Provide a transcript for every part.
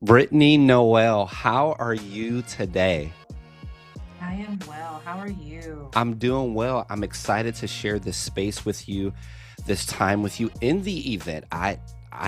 Brittainy Noel, how are you today? I am well. How are you? I'm doing well. I'm excited to share this space with you, this time with you in the event. I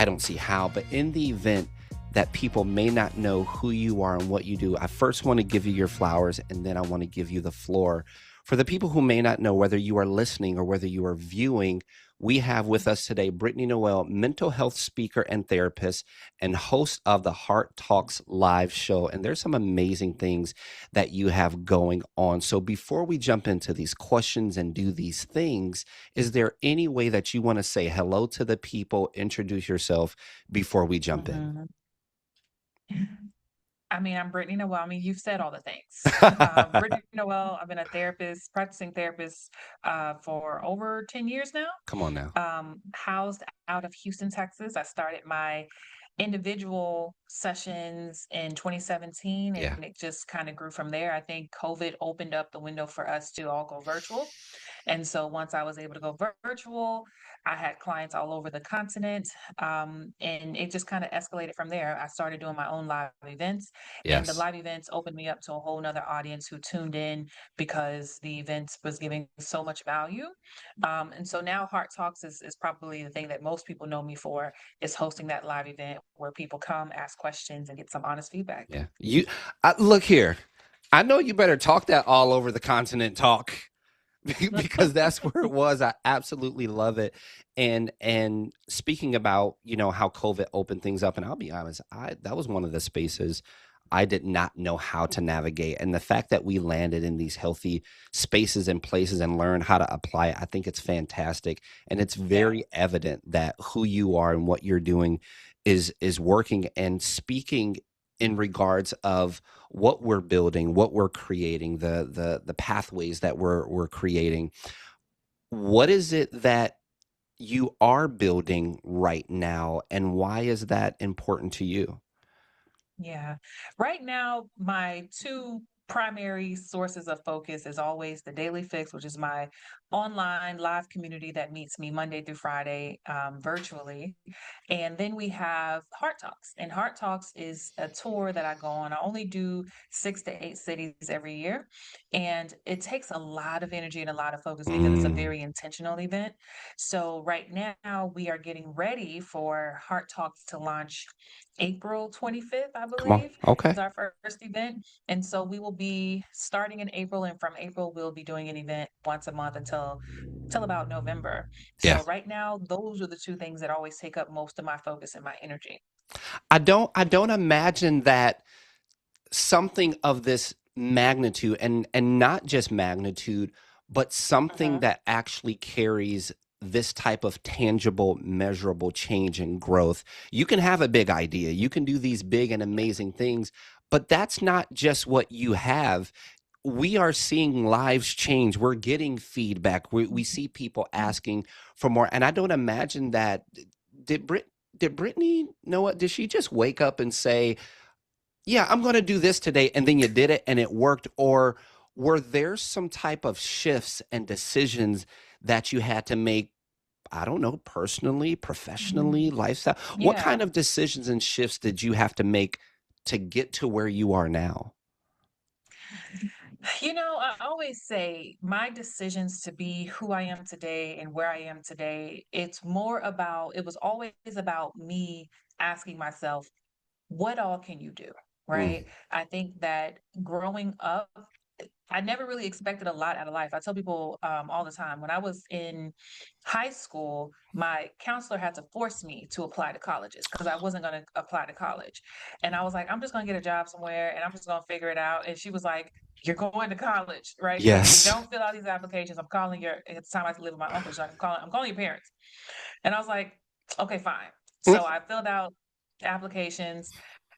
don't see how, but in the event that people may not know who you are and what you do, I first want to give you your flowers and then I want to give you the floor. For the people who may not know whether you are listening or whether you are viewing, we have with us today Brittainy Noel, mental health speaker and therapist, and host of the Heart Talks live show. And there's some amazing things that you have going on. So before we jump into these questions and do these things, is there any way that you want to say hello to the people, introduce yourself before we jump in? Mhm. I mean, I'm Brittany Noel. I mean, you've said all the things. Brittany Noel, I've been a therapist, practicing therapist for over 10 years now, Come on now. housed out of Houston, Texas. I started my individual sessions in 2017 and Yeah. it just kind of grew from there. I think COVID opened up the window for us to all go virtual. And so once I was able to go virtual, I had clients all over the continent. And it just kind of escalated from there. I started doing my own live events, and the Yes. live events opened me up to a whole nother audience who tuned in because the events was giving so much value. And so now Heart Talks is probably the thing that most people know me for, is hosting that live event where people come, ask questions, and get some honest feedback. Yeah. Look here. I know you better talk that all over the continent talk because that's where it was. I absolutely love it. And speaking about, how COVID opened things up, and I'll be honest, I that was one of the spaces I did not know how to navigate. And the fact that we landed in these healthy spaces and places and learned how to apply it, I think it's fantastic. And it's Yeah. very evident that who you are and what you're doing is working and speaking in regards of what we're building, what we're creating, the pathways that we're creating. What is it that you are building right now, and why is that important to you? Yeah. Right now, my two primary sources of focus is always the Daily Fix, which is my online live community that meets me Monday through Friday virtually. And then we have Heart Talks. And Heart Talks is a tour that I go on. I only do 6 to 8 cities every year. And it takes a lot of energy and a lot of focus because it's a Mm, very intentional event. So right now, we are getting ready for Heart Talks to launch April 25th, I come on. believe, is Okay. our first event. And so we will be starting in April, and from April we'll be doing an event once a month until about November. Yeah. So right now, those are the two things that always take up most of my focus and my energy. I don't imagine that something of this magnitude, and not just magnitude, but something Mhm. that actually carries this type of tangible, measurable change and growth. You can have a big idea, you can do these big and amazing things, but that's not just what you have. We are seeing lives change. We're getting feedback. We see people asking for more. And I don't imagine that. Did Brit did Brittany know what? Did she just wake up and say, yeah, I'm going to do this today, and then you did it and it worked? Or were there some type of shifts and decisions that you had to make? I don't know, personally, professionally, Mhm. lifestyle. What kind Yeah. of decisions and shifts did you have to make to get to where you are now? I always say my decisions to be who I am today and where I am today, it was always about me asking myself, what all can you do? Mm, Right. I think that growing up, I never really expected a lot out of life. I tell people all the time, when I was in high school, my counselor had to force me to apply to colleges because I wasn't going to apply to college. And I was like, I'm just going to get a job somewhere and I'm just going to figure it out. And she was like, you're going to college, right? So if you yes. don't fill out these applications, I'm calling at the time I lived with my uncle. She's like, I'm calling your parents. And I was like, okay, fine. Mm, So I filled out applications,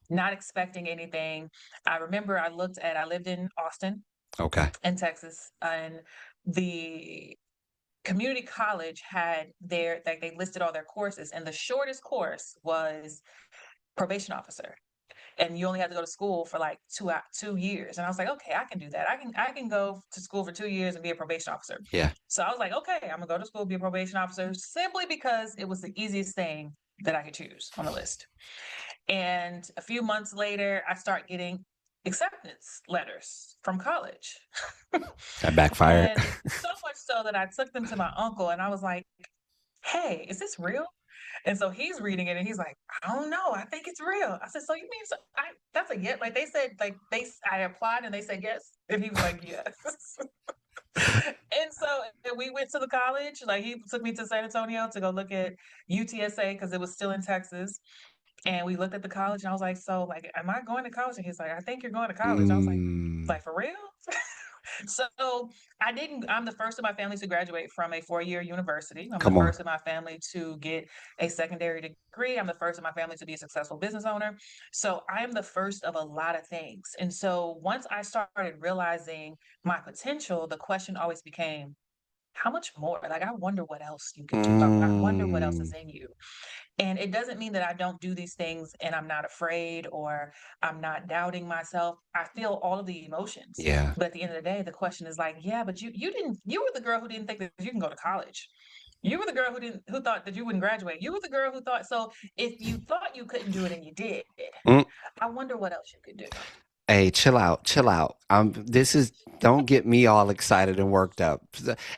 not expecting anything. I lived in Austin okay. in Texas, and the community college had like they listed all their courses, and the shortest course was probation officer. And you only had to go to school for like 2 years. And I was like, okay, I can do that. I can go to school for 2 years and be a probation officer. Yeah. So I was like, okay, I'm gonna go to school, be a probation officer, simply because it was the easiest thing. that I could choose on the list. And a few months later, I start getting acceptance letters from college. That backfired. And so much so that I took them to my uncle and I was like, hey, is this real? And so he's reading it and he's like, I don't know. I think it's real. I said, so you mean, that's a yes? Like they said, I applied and they said yes. And he was like, yes. And so we went to the college. Like he took me to San Antonio to go look at UTSA because it was still in Texas. And we looked at the college and I was like, so like, am I going to college? And he's like, I think you're going to college. I was Mm, like, for real? So I'm the first of my family to graduate from a 4-year university. I'm the come on. first of my family to get a secondary degree. I'm the first of my family to be a successful business owner. So I am the first of a lot of things. And so once I started realizing my potential, the question always became, how much more? Like, I wonder what else you could do. I wonder what else is Mm, in you. And it doesn't mean that I don't do these things and I'm not afraid or I'm not doubting myself. I feel all of the emotions. yeah. But at the end of the day, the question is like, yeah, but you were the girl who didn't think that you can go to college. You were the girl who thought that you wouldn't graduate. You were the girl who thought so if you thought you couldn't do it and you did, Mm, I wonder what else you could do. hey, chill out, chill out. This is don't get me all excited and worked up.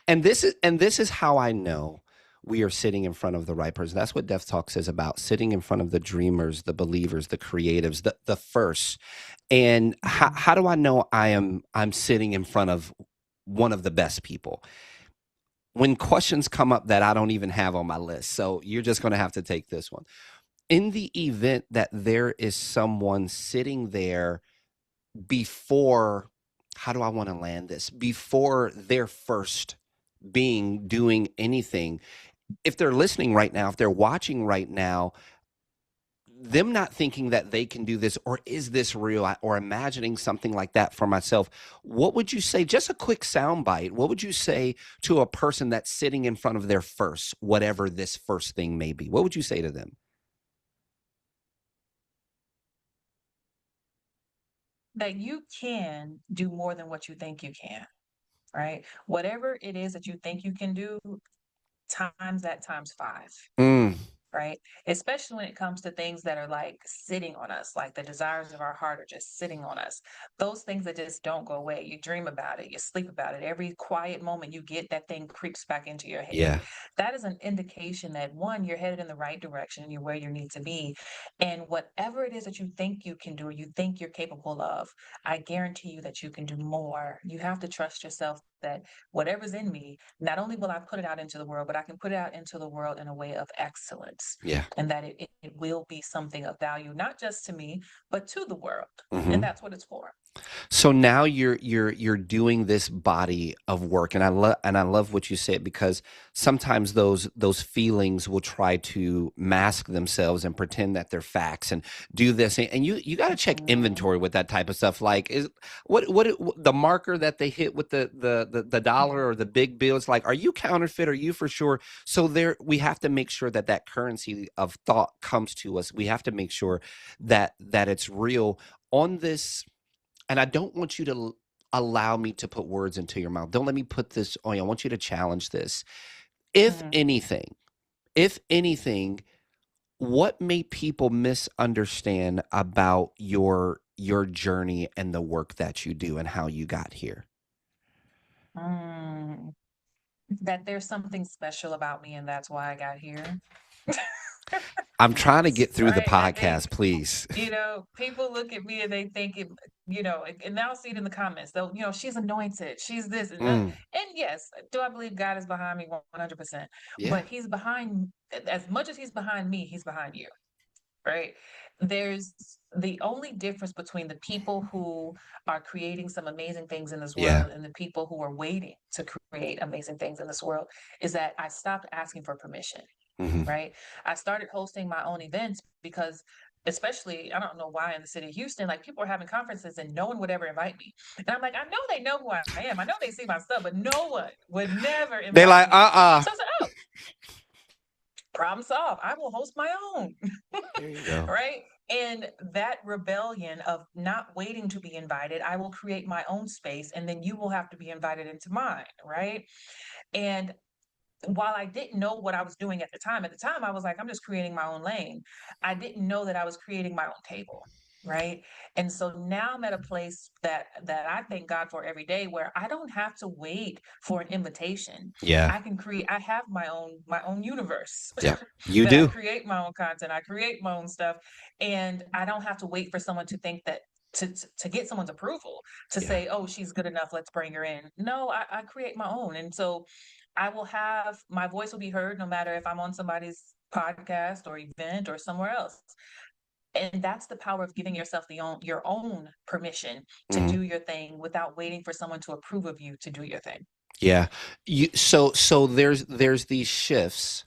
And this is how I know we are sitting in front of the right person. That's what Death Talks is about: sitting in front of the dreamers, the believers, the creatives, the first. And Mhm. how do I know I'm sitting in front of one of the best people? When questions come up that I don't even have on my list. So you're just going to have to take this one. In the event that there is someone sitting there before, how do I want to land this? Before their first being doing anything, if they're listening right now, if they're watching right now, them not thinking that they can do this, or is this real, or imagining something like that for myself, what would you say? Just a quick sound bite. What would you say to a person that's sitting in front of their first, whatever this first thing may be? What would you say to them? That you can do more than what you think you can, right? Whatever it is that you think you can do, times that times five. Mm, Right? Especially when it comes to things that are like sitting on us, like the desires of our heart are just sitting on us. Those things that just don't go away. You dream about it, you sleep about it. Every quiet moment you get, that thing creeps back into your head. yeah, That is an indication that one, you're headed in the right direction and you're where you need to be. And whatever it is that you think you can do or you think you're capable of, I guarantee you that you can do more. You have to trust yourself that whatever's in me, not only will I put it out into the world, but I can put it out into the world in a way of excellence, yeah. and that it will be something of value, not just to me, but to the world. And Hmm. that's what it's for. So now you're doing this body of work, and I love what you said, because sometimes those feelings will try to mask themselves and pretend that they're facts and do this, and you got to check Mhm. inventory with that type of stuff. Like, is the marker that they hit with the dollar or the big bills, like, are you counterfeit? Are you for sure? So there we have to make sure that that currency of thought comes to us. We have to make sure that it's real on this. And I don't want you to allow me to put words into your mouth. Don't let me put this on you. I want you to challenge this. If Mhm. anything, if anything, what may people misunderstand about your journey and the work that you do and how you got here? Mm. That there's something special about me, and that's why I got here. I'm trying to get through the Right? I think podcast, please. people look at me and they think and I'll see it in the comments. They'll, she's anointed, she's this, Mm, and yes, do I believe God is behind me 100%? yeah, But He's behind, as much as He's behind me, He's behind you, right? There's the only difference between the people who are creating some amazing things in this yeah. world and the people who are waiting to create amazing things in this world is that I stopped asking for permission, Hmm. right? I started hosting my own events because, especially, I don't know why, in the city of Houston, like people are having conferences and no one would ever invite me. And I'm like, I know they know who I am. I know they see my stuff, but no one would never They invite like, me. uh-uh. So I said, oh, problem solved. I will host my own. There you go. Right? And that rebellion of not waiting to be invited, I will create my own space and then you will have to be invited into mine. Right? And while I didn't know what I was doing at the time I was like, I'm just creating my own lane. I didn't know that I was creating my own table. Right. And so now I'm at a place that I thank God for every day where I don't have to wait for an invitation. Yeah. I can create, I have my own universe Yep. You that I do. create my own content. I create my own stuff. And I don't have to wait for someone to think that to get someone's approval to Yeah. say, oh, she's good enough, let's bring her in. No, I create my own. And so I will have my voice will be heard no matter if I'm on somebody's podcast or event or somewhere else. And that's the power of giving yourself your own permission to Mhm. do your thing without waiting for someone to approve of you to do your thing. Yeah. So there's these shifts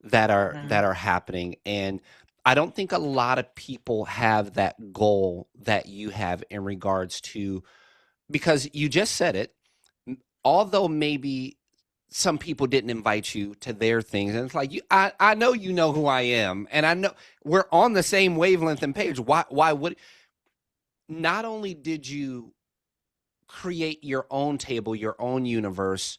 that Mhm. are happening, and I don't think a lot of people have that goal that you have in regards to, because you just said it, although maybe some people didn't invite you to their things, and it's like, I know you know who I am, and I know we're on the same wavelength and page. Why would, not only did you create your own table, your own universe,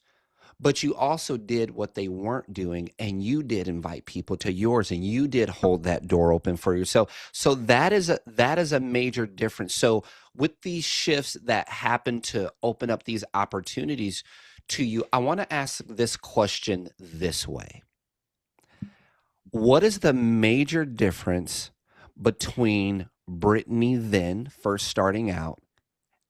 but you also did what they weren't doing, and you did invite people to yours, and you did hold that door open for yourself. So that is a major difference. So with these shifts that happen to open up these opportunities to you, I want to ask this question this way: what is the major difference between Brittany then first starting out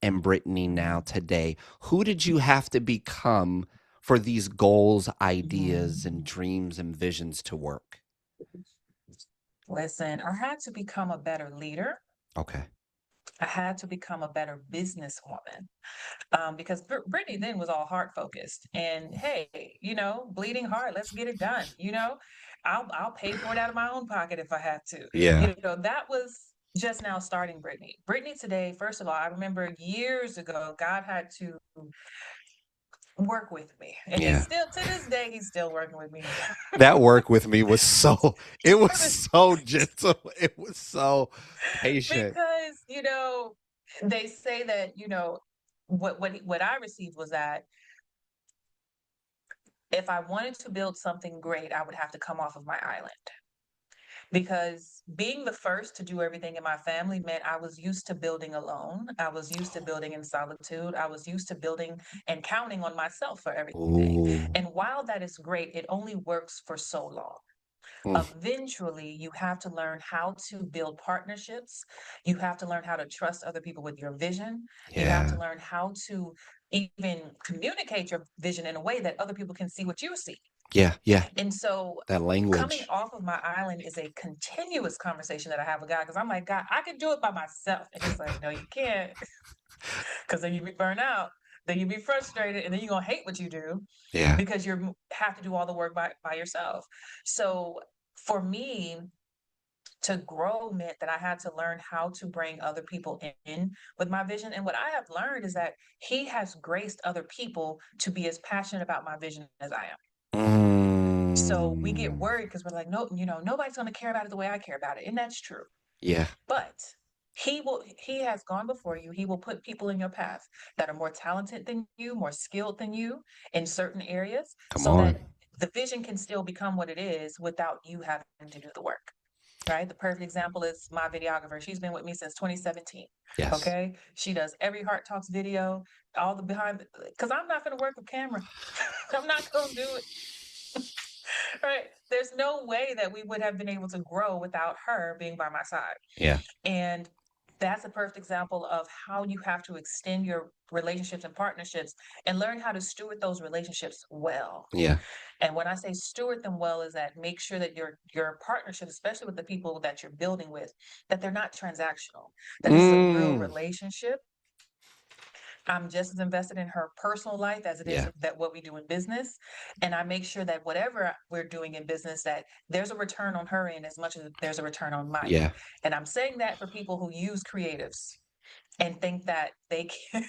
and Brittany now Mhm. today? Who did you have to become for these goals, ideas, and Mhm. dreams and visions to work? Listen, I had to become a better leader. Okay. I had to become a better businesswoman. Because Brittany then was all heart focused. And hey, bleeding heart, let's get it done. I'll pay for it out of my own pocket if I have to. Yeah. That was just now starting Brittany. Brittany today, first of all, I remember years ago, God had to work with me, and he's Yeah. still to this day, he's still working with me. That work with me was so, it was To this- so gentle. It was so patient. because they say that what I received was that if I wanted to build something great, I would have to come off of my island. Because being the first to do everything in my family meant I was used to building alone. I was used to building in solitude. I was used to building and counting on myself for everything. Ooh. And while that is great, it only works for so long. Mm. Eventually, you have to learn how to build partnerships. You have to learn how to trust other people with your vision. You have to Yeah. learn how to even communicate your vision in a way that other people can see what you see. Yeah. Yeah. And so That coming language. off of my island is a continuous conversation that I have with God, because I'm like, God, I can do it by myself. And he's like, no, you can't, because then you be burned out, then you be frustrated, and then you're gonna hate what you do Yeah. because you have to do all the work by yourself. So for me, to grow meant that I had to learn how to bring other people in with my vision. And what I have learned is that he has graced other people to be as passionate about my vision as I am. So we get Mm. worried because we're like, no, nobody's going to care about it the way I care about it. And that's true. Yeah. But he has gone before you. He will put people in your path that are more talented than you, more skilled than you in certain areas, Come so on. that the vision can still become what it is without you having to do the work. Right. The perfect example is my videographer. She's been with me since 2017. Yes. Okay. She does every Heart Talks video, all the behind, because I'm not going to work with camera. I'm not going to do it. Right. There's no way that we would have been able to grow without her being by my side. Yeah. And that's a perfect example of how you have to extend your relationships and partnerships and learn how to steward those relationships well. Yeah. And when I say steward them well, is that make sure that your partnership, especially with the people that you're building with, that they're not transactional, that this is a real Mm. relationship. I'm just as invested in her personal life as it is Yeah. that what we do in business. And I make sure that whatever we're doing in business, that there's a return on her end as much as there's a return on mine. Yeah. And I'm saying that for people who use creatives and think that they can.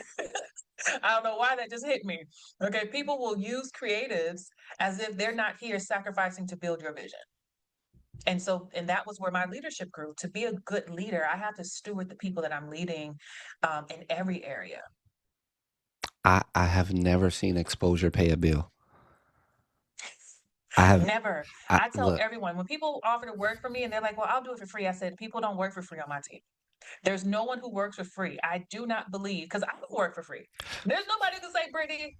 I don't know why that just hit me. Okay. People will use creatives as if they're not here sacrificing to build your vision. And that was where my leadership grew. To be a good leader, I have to steward the people that I'm leading in every area. I have never seen exposure pay a bill. I have Never. I I tell look, everyone when people offer to work for me and they're like, well, I'll do it for free. I said, people don't work for free on my team. There's no one who works for free. I do not believe because I don't work for free. There's nobody who can say, Brittany,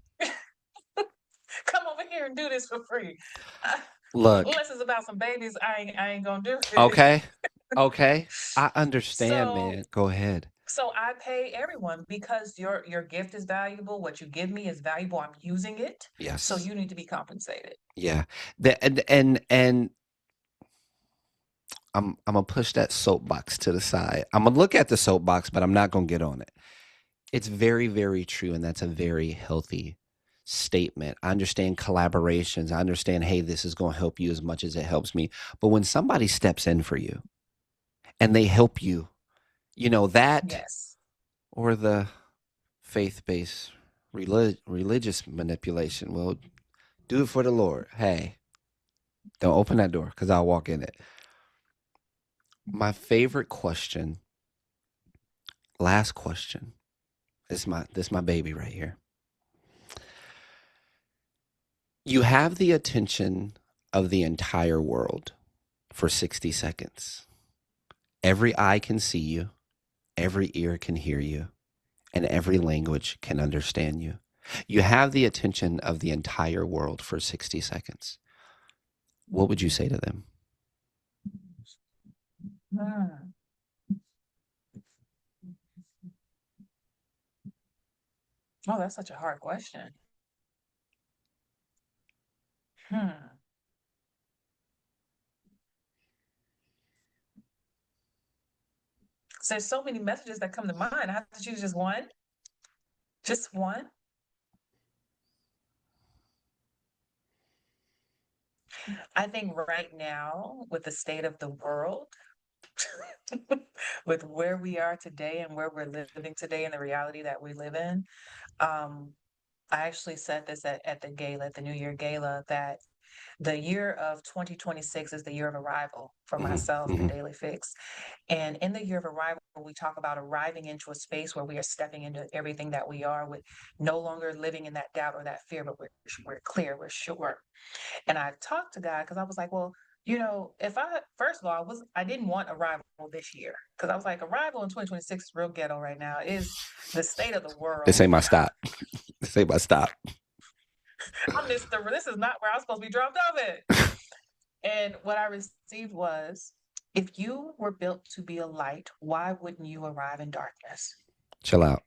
come over here and do this for free. Uh, look, unless it's about some babies, I ain't gonna do it. okay. Okay. I understand, So man. Go ahead. so I pay everyone because your gift is valuable. What you give me is valuable. I'm using it. So Yes. you need to be compensated. Yeah. And I'm gonna push that soapbox to the side. I'm gonna look at the soapbox, but I'm not gonna get on it. It's very, very true, and that's a very healthy statement. I understand collaborations. I understand, hey, this is gonna help you as much as it helps me. But when somebody steps in for you and they help you, that Yes. or the faith-based religious manipulation. Well, do it for the Lord. Hey, don't open that door because I'll walk in it. My favorite question, last question, this my baby right here. You have the attention of the entire world for 60 seconds. Every eye can see you, every ear can hear you, and every language can understand you. You have the attention of the entire world for 60 seconds. What would you say to them? Hmm. Oh, that's such a hard question. Hmm. So there's so many messages that come to mind. I have to choose just one. Just one. I think right now, with the state of the world, with where we are today and where we're living today and the reality that we live in, um, I actually said this at the gala, at the New Year gala, that the year of 2026 is the year of arrival for Mm-hmm, myself and the mm-hmm, Daily Fix. And in the year of arrival, we talk about arriving into a space where we are stepping into everything that we are with no longer living in that doubt or that fear, but we're clear, we're sure. And I talked to God because I was like, well, if first of all, I didn't want arrival this year because I was like, arrival in 2026 is real ghetto right now. Is the state of the this world. ain't my stop. This ain't my stop. This is not where I was supposed to be dropped off at. And what I received was, if you were built to be a light, why wouldn't you arrive in darkness? Chill out.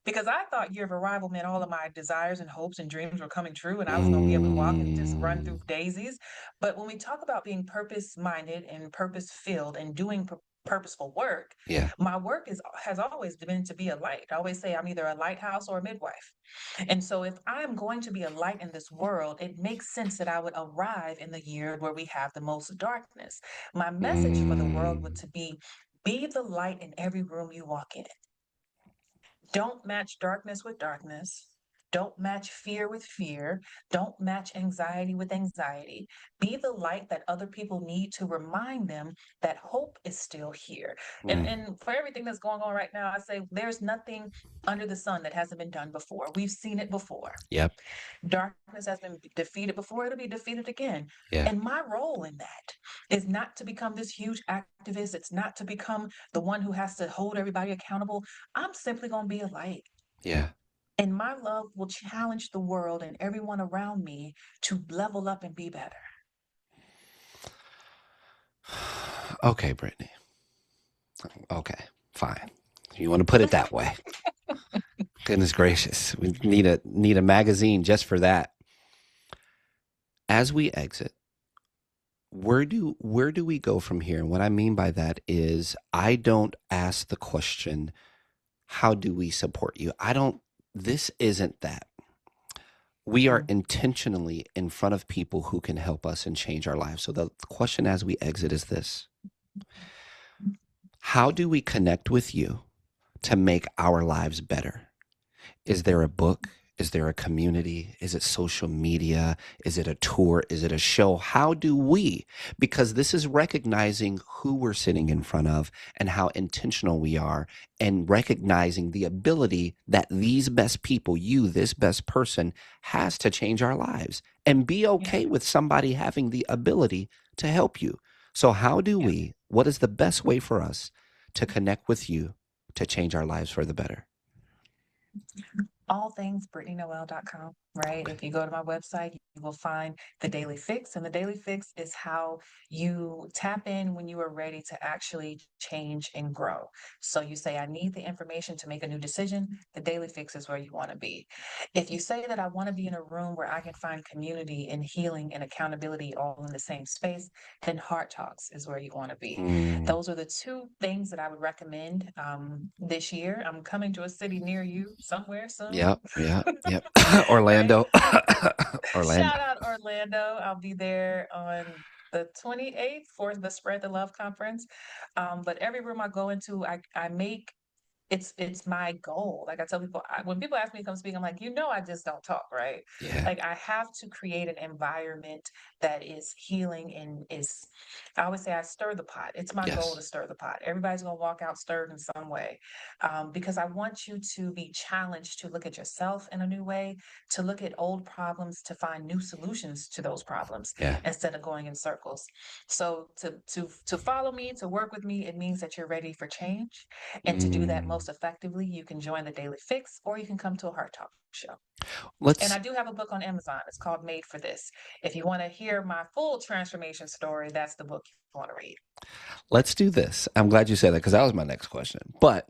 Because I thought year of arrival meant all of my desires and hopes and dreams were coming true and I was going to be able to walk and just run Mm, through daisies. But when we talk about being purpose minded and purpose filled and doing purposeful work, yeah. my work has always been to be a light. I always say I'm either a lighthouse or a midwife. And so if I'm going to be a light in this world, it makes sense that I would arrive in the year where we have the most darkness. My message for the world would Mm, to be the light in every room you walk in. Don't match darkness with darkness. Don't match fear with fear. Don't match anxiety with anxiety. Be the light that other people need to remind them that hope is still here. And mm, and for everything that's going on right now, I say there's nothing under the sun that hasn't been done before. We've seen it before. yep. Darkness has been defeated before, it'll be defeated again. Yeah. And my role in that is not to become this huge activist. It's not to become the one who has to hold everybody accountable. I'm simply going to be a light. Yeah. And my love will challenge the world and everyone around me to level up and be better. Okay, Brittany. Okay, fine. You want to put it that way? Goodness gracious, we need a magazine just for that. As we exit, where do we go from here? And what I mean by that is, I don't ask the question, "How do we support you?" I don't. This isn't that. We are Mm. intentionally in front of people who can help us and change our lives. So the question as we exit is this: how do we connect with you to make our lives better? Is there a book? Is there a community? Is it social media? Is it a tour? Is it a show? How do we? Because this is recognizing who we're sitting in front of and how intentional we are, and recognizing the ability that these best people, you, this best person, has to change our lives, and be Yeah. okay with somebody having the ability to help you. So, how do Yeah. we? What is the best way for us to connect with you to change our lives for the better? All things BrittaanyNoel.com, right? Okay. If you go to my website, you will find the Daily Fix. And the Daily Fix is how you tap in when you are ready to actually change and grow. So you say, I need the information to make a new decision. The Daily Fix is where you want to be. If you say that I want to be in a room where I can find community and healing and accountability all in the same space, then Heart Talks is where you want to be. Mm, Those are the two things that I would recommend this year. I'm coming to a city near you somewhere soon. yep, yep, yep. Right? Orlando. Orlando. Shout out Orlando. I'll be there on the 28th for the Spread the Love conference. But every room I go into, I make it's my goal. Like I tell people, when people ask me to come speak, I'm like, I just don't talk, right? Yeah. Like I have to create an environment that is healing and I always say I stir the pot. It's my goal to Yes. stir the pot. Everybody's gonna walk out stirred in some way, because I want you to be challenged to look at yourself in a new way, to look at old problems, to find new solutions to those problems Yeah. instead of going in circles. So to follow me, to work with me, it means that you're ready for change, and to do that Mm. most effectively, you can join the Daily Fix or you can come to a Heart Talk show. And I Let's do have a book on Amazon. It's called Made for This. If you want to hear my full transformation story, that's the book you want to read. let's do this. I'm glad you said that because that was my next question. But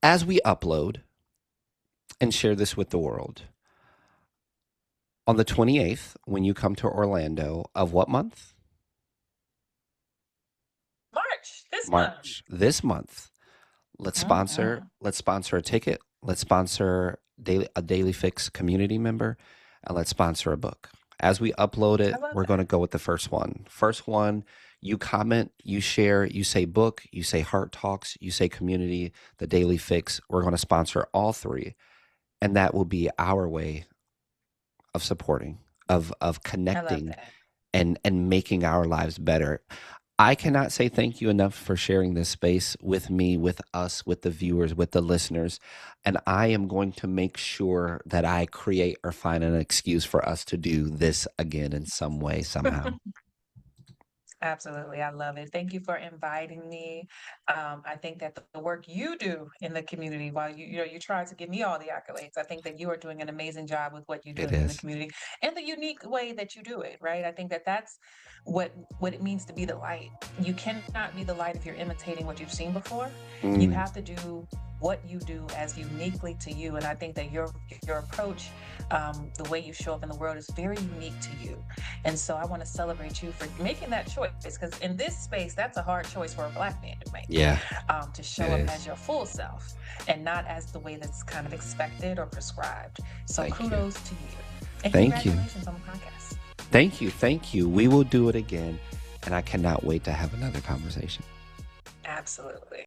as we upload and share this with the world, on the 28th, when you come to Orlando, of what month? March this month. March. This month. Mm-hmm. Let's sponsor a ticket. Let's sponsor a Daily Fix community member, and let's sponsor a book. As we upload I it, love we're going to that. go with the first one. First one, you comment, you share, you say book, you say Heart Talks, you say community, the Daily Fix. We're going to sponsor all three, and that will be our way of supporting, of I love connecting, that. and making our lives better. I cannot say thank you enough for sharing this space with me, with us, with the viewers, with the listeners. And I am going to make sure that I create or find an excuse for us to do this again in some way, somehow. Absolutely. I love it. Thank you for inviting me. I think that the work you do in the community, while you try to give me all the accolades, I think that you are doing an amazing job with what you're It doing in the is. community and the unique way that you do it, right? I think that that's what it means to be the light. You cannot be the light if you're imitating what you've seen before. You Mm, have to do what you do as uniquely to you. And I think that your approach, the way you show up in the world is very unique to you. And so I want to celebrate you for making that choice, because in this space, that's a hard choice for a Black man to make, yeah, to show it up is. as your full self and not as the way that's kind of expected or prescribed. So Thank you. kudos to you. And Thank you. congratulations on the podcast. Thank you. Thank you. We will do it again. And I cannot wait to have another conversation. Absolutely.